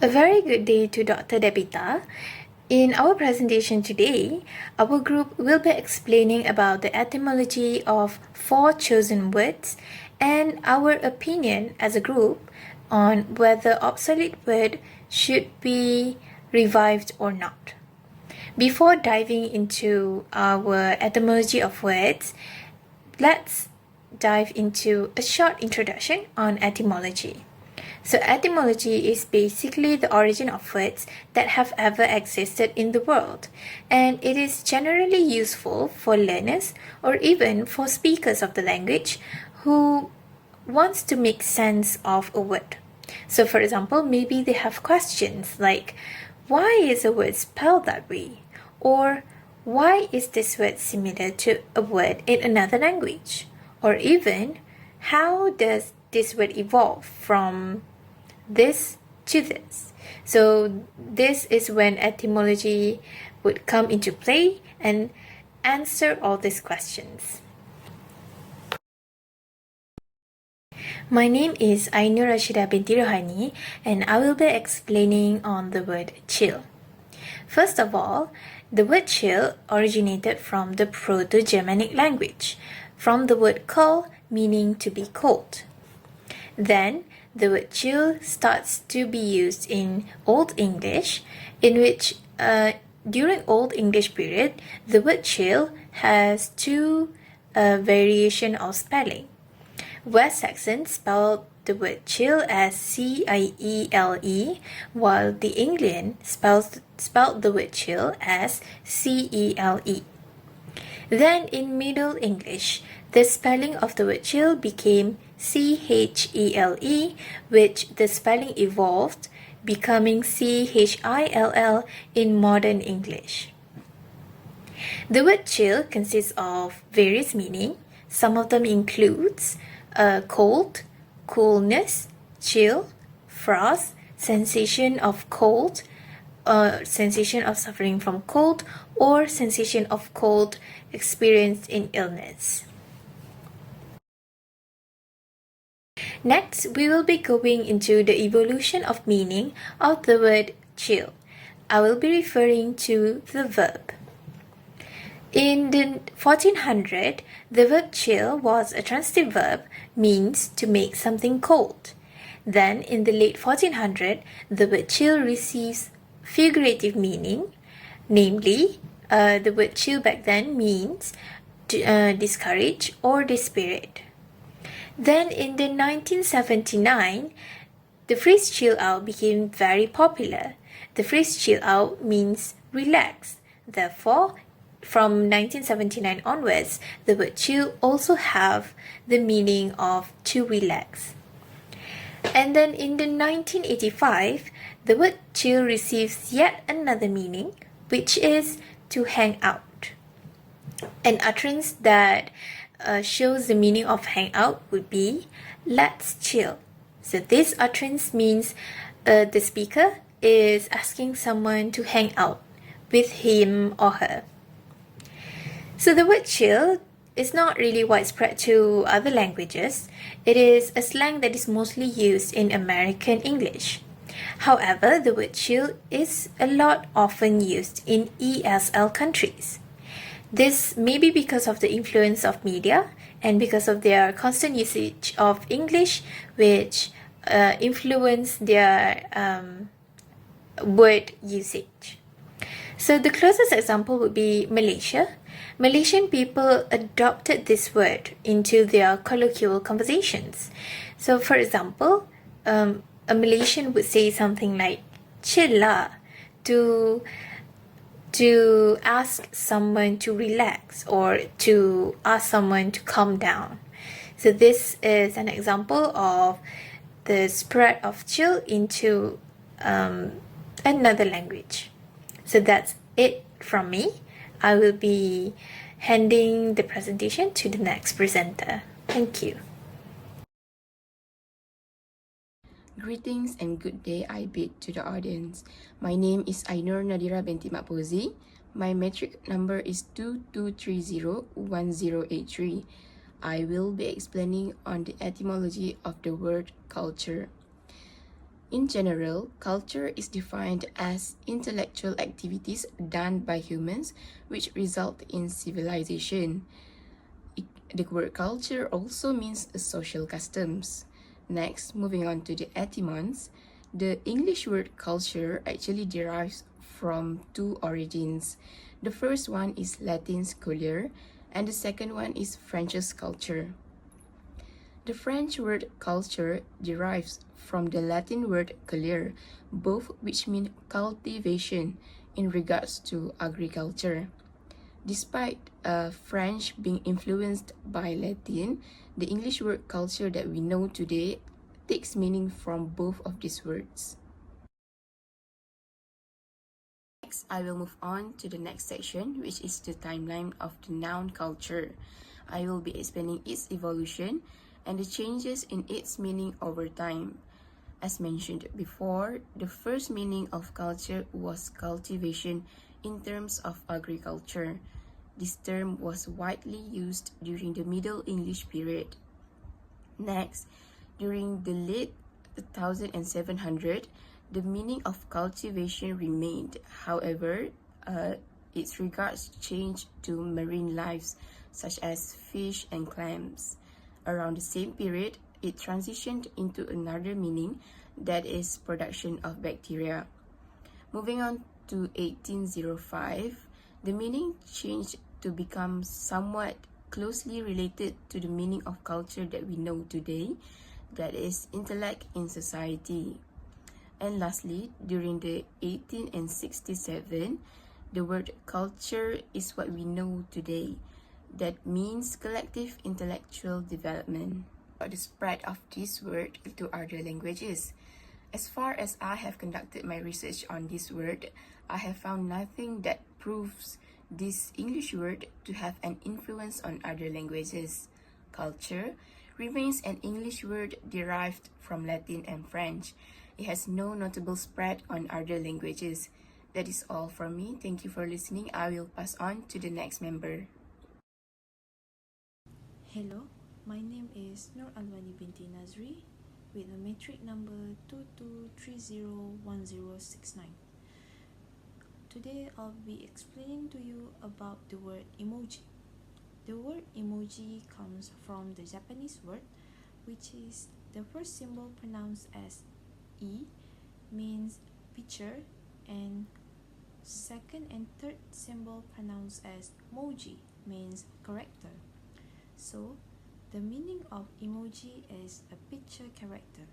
A very good day to Dr. Debita. In our presentation today, our group will be explaining about the etymology of 4 chosen words and our opinion as a group on whether obsolete word should be revived or not. Before diving into our etymology of words, let's dive into a short introduction on etymology. So etymology is basically the origin of words that have ever existed in the world, and it is generally useful for learners or even for speakers of the language who wants to make sense of a word. So for example, maybe they have questions like, why is a word spelled that way? Or why is this word similar to a word in another language? Or even, how does this word evolve from this to this? So this is when etymology would come into play and answer all these questions. My name is Ainur Rashida binti Rohani, and I will be explaining on the word chill. First of all, the word chill originated from the Proto-Germanic language, from the word kol, meaning to be cold. Then, the word chill starts to be used in Old English, in which during Old English period, the word chill has two variation of spelling. West Saxon spelled the word chill as C-I-E-L-E, while the Anglian spelled the word chill as C-E-L-E. Then in Middle English, the spelling of the word chill became C-H-E-L-E, which the spelling evolved, becoming C-H-I-L-L in modern English. The word chill consists of various meanings. Some of them includes cold, coolness, chill, frost, sensation of cold, sensation of suffering from cold, or sensation of cold experienced in illness. Next, we will be going into the evolution of meaning of the word chill. I will be referring to the verb. In the 1400, the verb chill was a transitive verb, means to make something cold. Then, in the late 1400, the word chill receives figurative meaning, namely, the word chill back then means to discourage or dispirit. Then in the 1979, the phrase chill out became very popular. The phrase chill out means relax. Therefore, from 1979 onwards, the word chill also have the meaning of to relax. And then in the 1985, the word chill receives yet another meaning, which is to hang out. An utterance that shows the meaning of hang out would be let's chill. So this utterance means the speaker is asking someone to hang out with him or her. So the word chill is not really widespread to other languages. It is a slang that is mostly used in American English. However, the word chill is a lot often used in ESL countries. This may be because of the influence of media and because of their constant usage of English, which influence their word usage. So the closest example would be Malaysia. Malaysian people adopted this word into their colloquial conversations. So for example, a Malaysian would say something like chill lah to ask someone to relax or to ask someone to calm down. So this is an example of the spread of chill into another language. So that's it from me. I will be handing the presentation to the next presenter. Thank you. Greetings and good day I bid to the audience. My name is Ainur Nadira binti Makpozi. My metric number is 22301083. I will be explaining on the etymology of the word culture. In general, culture is defined as intellectual activities done by humans which result in civilization. The word culture also means social customs. Next, moving on to the etymons, the English word culture actually derives from two origins. The first one is Latin's culture, and the second one is French's culture. The French word culture derives from the Latin word culere, both which mean cultivation in regards to agriculture. Despite French being influenced by Latin, the English word culture that we know today takes meaning from both of these words. Next, I will move on to the next section, which is the timeline of the noun culture. I will be explaining its evolution and the changes in its meaning over time. As mentioned before, the first meaning of culture was cultivation in terms of agriculture. This term was widely used during the Middle English period. Next, during the late 1700s, the meaning of cultivation remained. However, its regards changed to marine lives, such as fish and clams. Around the same period, it transitioned into another meaning, that is production of bacteria. Moving on to 1805, the meaning changed to become somewhat closely related to the meaning of culture that we know today, that is intellect in society. And lastly, during the 1867, the word culture is what we know today. That means collective intellectual development. The spread of this word to other languages. As far as I have conducted my research on this word, I have found nothing that proves this English word to have an influence on other languages. Culture remains an English word derived from Latin and French. It has no notable spread on other languages. That is all from me. Thank you for listening. I will pass on to the next member. Hello, my name is Nur Alwani binti Nazri with a metric number 22301069. Today I'll be explaining to you about the word emoji. The word emoji comes from the Japanese word, which is the first symbol pronounced as E, means picture, and second and third symbol pronounced as moji, means character. So, the meaning of emoji is a picture character.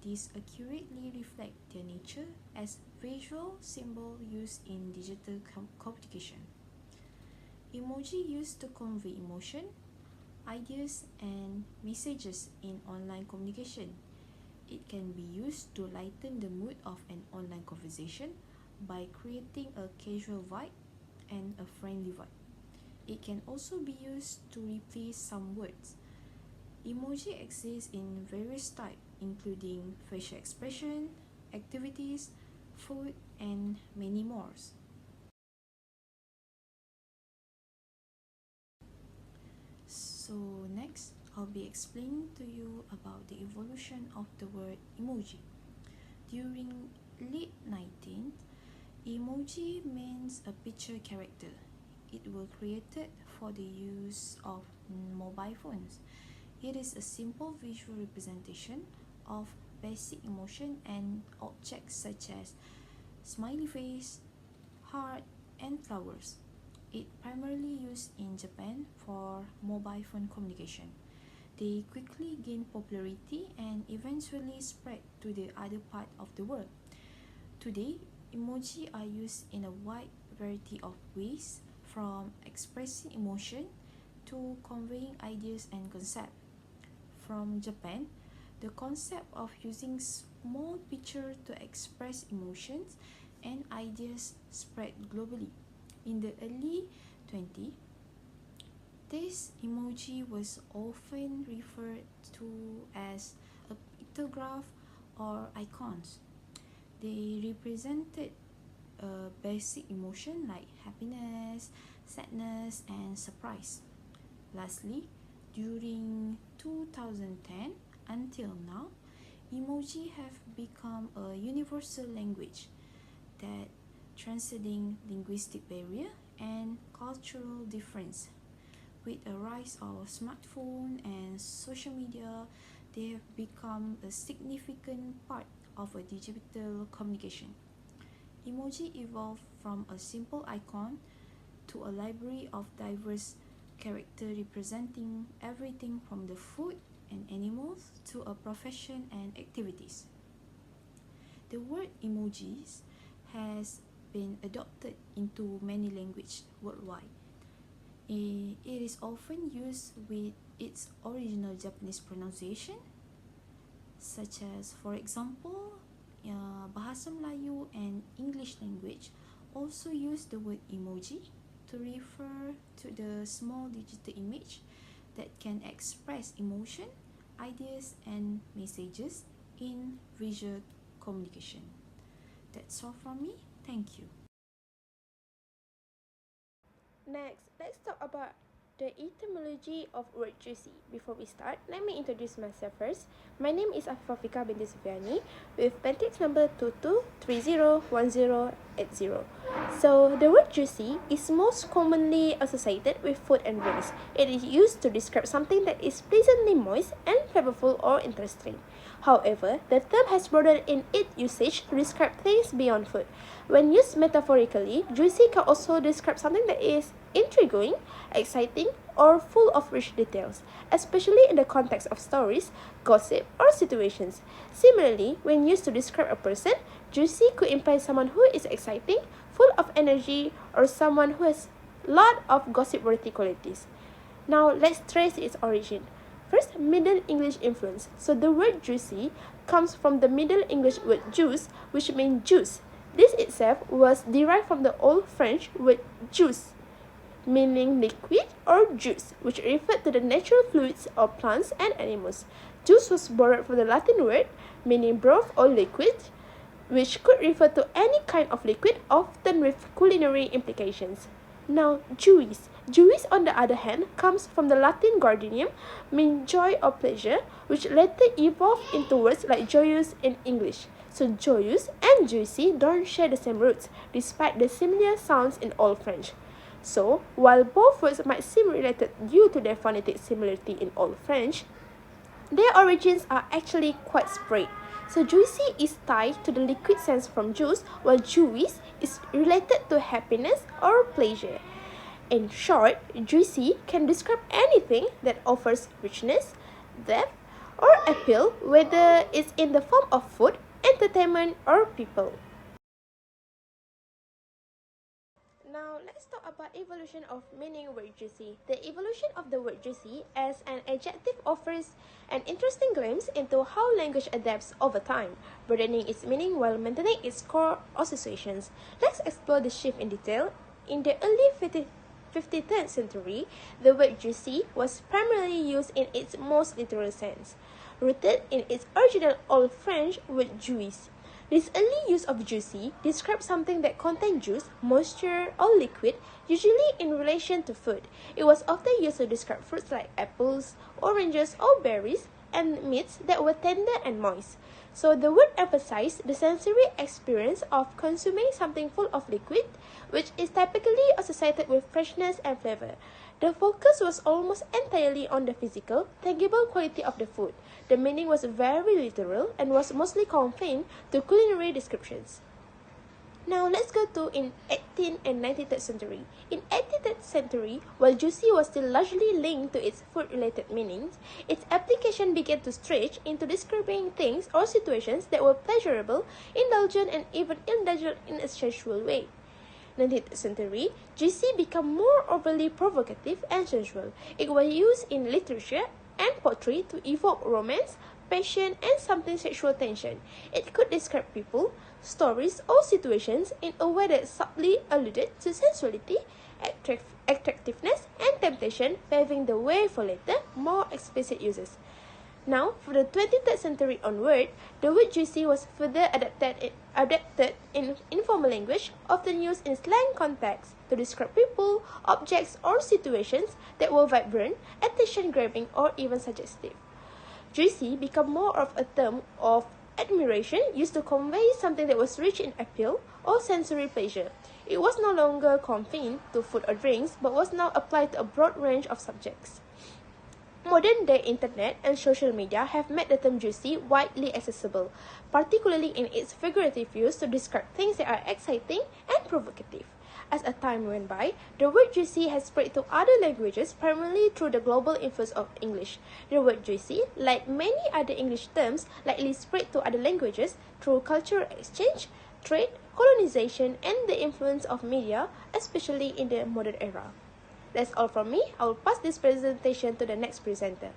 These accurately reflect their nature as visual symbol used in digital communication. Emoji used to convey emotion, ideas, and messages in online communication. It can be used to lighten the mood of an online conversation by creating a casual vibe and a friendly vibe. It can also be used to replace some words. Emoji exists in various types, including facial expression, activities, food, and many more. So next, I'll be explaining to you about the evolution of the word emoji. During late 19th, emoji means a picture character. It was created for the use of mobile phones. It is a simple visual representation of basic emotion and objects such as smiley face, heart, and flowers. It primarily used in Japan for mobile phone communication. They quickly gained popularity and eventually spread to the other part of the world. Today, emoji are used in a wide variety of ways, from expressing emotion to conveying ideas and concepts. From Japan, the concept of using small pictures to express emotions and ideas spread globally. In the early 20s, this emoji was often referred to as a pictograph or icons. They represented a basic emotion like happiness, sadness, and surprise. Lastly, during 2010 until now, Emoji have become a universal language that transcending linguistic barrier and cultural difference. With a rise of smartphone and social media, they have become a significant part of a digital communication. Emoji evolved from a simple icon to a library of diverse characters representing everything from the food and animals to a profession and activities. The word emojis has been adopted into many languages worldwide. It is often used with its original Japanese pronunciation, such as, for example, Bahasa Melayu and English language also use the word emoji to refer to the small digital image that can express emotion, ideas, and messages in visual communication. That's all from me. Thank you. Next, let's talk about the etymology of word juicy. Before we start, let me introduce myself first. My name is Afifafika binti Sufiani with Pentix number 22301080. So, the word juicy is most commonly associated with food and drinks. It is used to describe something that is pleasantly moist and flavorful or interesting. However, the term has broadened in its usage to describe things beyond food. When used metaphorically, juicy can also describe something that is intriguing, exciting, or full of rich details, especially in the context of stories, gossip, or situations. Similarly, when used to describe a person, juicy could imply someone who is exciting, full of energy, or someone who has a lot of gossip-worthy qualities. Now, let's trace its origin. First, Middle English influence. So the word juicy comes from the Middle English word juice, which means juice. This itself was derived from the Old French word jus, meaning liquid or juice, which referred to the natural fluids of plants and animals. Juice was borrowed from the Latin word, meaning broth or liquid, which could refer to any kind of liquid, often with culinary implications. Now, juice. Juice, on the other hand, comes from the Latin gardenium, meaning joy or pleasure, which later evolved into words like joyous in English. So joyous and juicy don't share the same roots, despite the similar sounds in Old French. So, while both words might seem related due to their phonetic similarity in Old French, their origins are actually quite spread. So juicy is tied to the liquid sense from juice, while juice is related to happiness or pleasure. In short, juicy can describe anything that offers richness, depth, or appeal, whether it's in the form of food, entertainment, or people. Now, let's talk about evolution of meaning word juicy. The evolution of the word juicy as an adjective offers an interesting glimpse into how language adapts over time, broadening its meaning while maintaining its core associations. Let's explore the shift in detail. In the early 53rd century, the word juicy was primarily used in its most literal sense, rooted in its original Old French word juice. This early use of juicy describes something that contained juice, moisture, or liquid, usually in relation to food. It was often used to describe fruits like apples, oranges, or berries, and meats that were tender and moist. So the word emphasized the sensory experience of consuming something full of liquid, which is typically associated with freshness and flavor. The focus was almost entirely on the physical, tangible quality of the food. The meaning was very literal and was mostly confined to culinary descriptions. Now let's go to in 18th and 19th century. In 18th century, while juicy was still largely linked to its food-related meanings, its application began to stretch into describing things or situations that were pleasurable, indulgent, and even indulgent in a sensual way. 19th century, juicy became more overly provocative and sensual. It was used in literature and poetry to evoke romance, passion, and something sexual tension. It could describe people, stories, or situations in a way that subtly alluded to sensuality, attractiveness, and temptation, paving the way for later, more explicit uses. Now, for the 23rd century onward, the word juicy was further adapted in informal language, often used in slang contexts to describe people, objects, or situations that were vibrant, attention-grabbing, or even suggestive. juicy became more of a term of admiration used to convey something that was rich in appeal or sensory pleasure. It was no longer confined to food or drinks, but was now applied to a broad range of subjects. Modern-day internet and social media have made the term juicy widely accessible, particularly in its figurative use to describe things that are exciting and provocative. As a time went by, the word juicy has spread to other languages primarily through the global influence of English. The word juicy, like many other English terms, likely spread to other languages through cultural exchange, trade, colonization, and the influence of media, especially in the modern era. That's all from me. I will pass this presentation to the next presenter.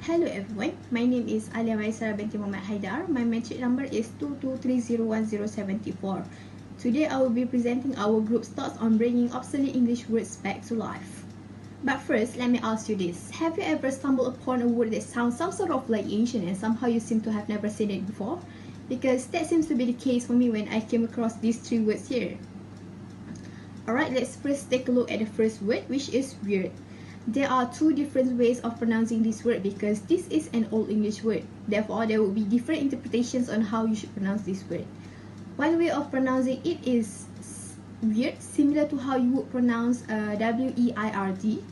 Hello everyone, my name is Alia Maisara binti Muhammad Haidar. My matric number is 22301074. Today I will be presenting our group's thoughts on bringing obsolete English words back to life. But first, let me ask you this. Have you ever stumbled upon a word that sounds some sort of like ancient and somehow you seem to have never seen it before? Because that seems to be the case for me when I came across these three words here. Alright, let's first take a look at the first word, which is weird. There are two different ways of pronouncing this word because this is an Old English word. Therefore, there will be different interpretations on how you should pronounce this word. One way of pronouncing it is weird, similar to how you would pronounce W-E-I-R-D.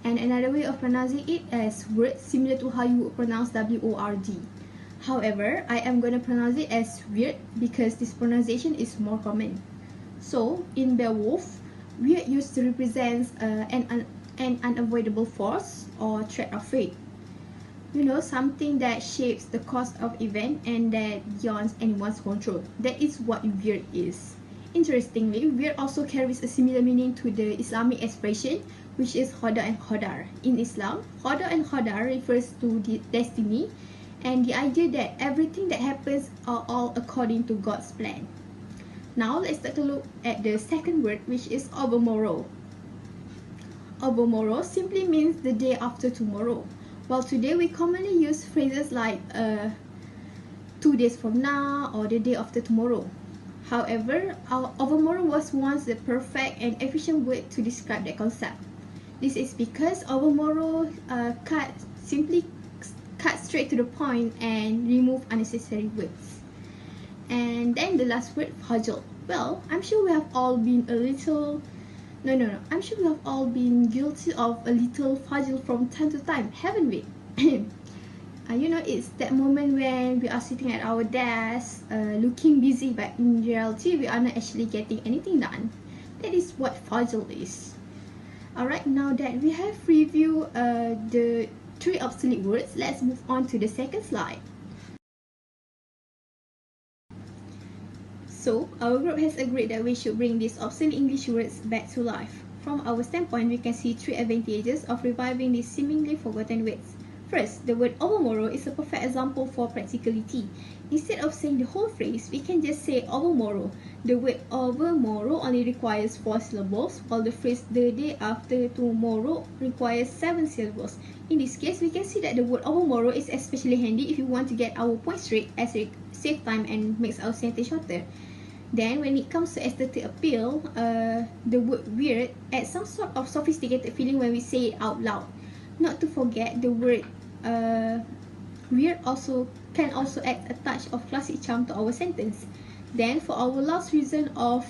And another way of pronouncing it as word, similar to how you would pronounce W-O-R-D. However, I am going to pronounce it as weird because this pronunciation is more common. So, in Beowulf, weird used to represent an unavoidable force or threat of fate. You know, something that shapes the course of event and that beyond anyone's control. That is what weird is. Interestingly, weird also carries a similar meaning to the Islamic expression, which is Qada and Qadar. In Islam, Qada and Qadar refers to the destiny and the idea that everything that happens are all according to God's plan. Now, let's take a look at the second word, which is overmorrow. Overmorrow simply means the day after tomorrow. While today we commonly use phrases like 2 days from now or the day after tomorrow. However, overmorrow was once the perfect and efficient word to describe that concept. This is because overmorrow simply cut straight to the point and remove unnecessary words. And then the last word, fudgel. Well, I'm sure we have all been I'm sure we have all been guilty of a little fudgel from time to time, haven't we? You know, it's that moment when we are sitting at our desk, looking busy, but in reality, we are not actually getting anything done. That is what fudgel is. Alright, now that we have reviewed the three obsolete words, let's move on to the second slide. So, our group has agreed that we should bring these obsolete English words back to life. From our standpoint, we can see three advantages of reviving these seemingly forgotten words. First, the word overmorrow is a perfect example for practicality. Instead of saying the whole phrase, we can just say overmorrow. The word overmorrow only requires 4 syllables, while the phrase the day after tomorrow requires 7 syllables. In this case, we can see that the word overmorrow is especially handy if you want to get our point straight as it saves time and makes our sentence shorter. Then, when it comes to aesthetic appeal, the word weird adds some sort of sophisticated feeling when we say it out loud. Not to forget, the word weird can also add a touch of classic charm to our sentence. Then, for our last reason of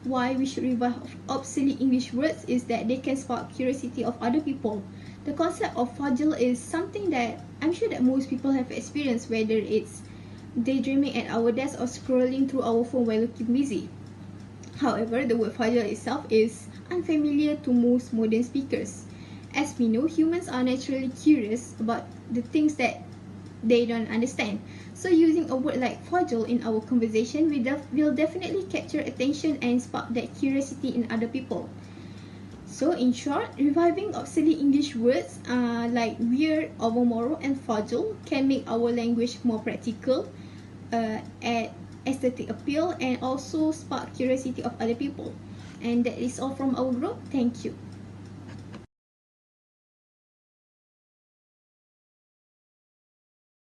why we should revive obsolete English words is that they can spark curiosity of other people. The concept of fudgel is something that I'm sure that most people have experienced, whether it's daydreaming at our desk or scrolling through our phone while looking busy. However, the word fudgel itself is unfamiliar to most modern speakers. As we know, humans are naturally curious about the things that they don't understand. So using a word like fudgel in our conversation will definitely capture attention and spark that curiosity in other people. So in short, reviving obsolete English words like weird, overmorrow and fudgel can make our language more practical, add aesthetic appeal and also spark curiosity of other people. And that is all from our group. Thank you.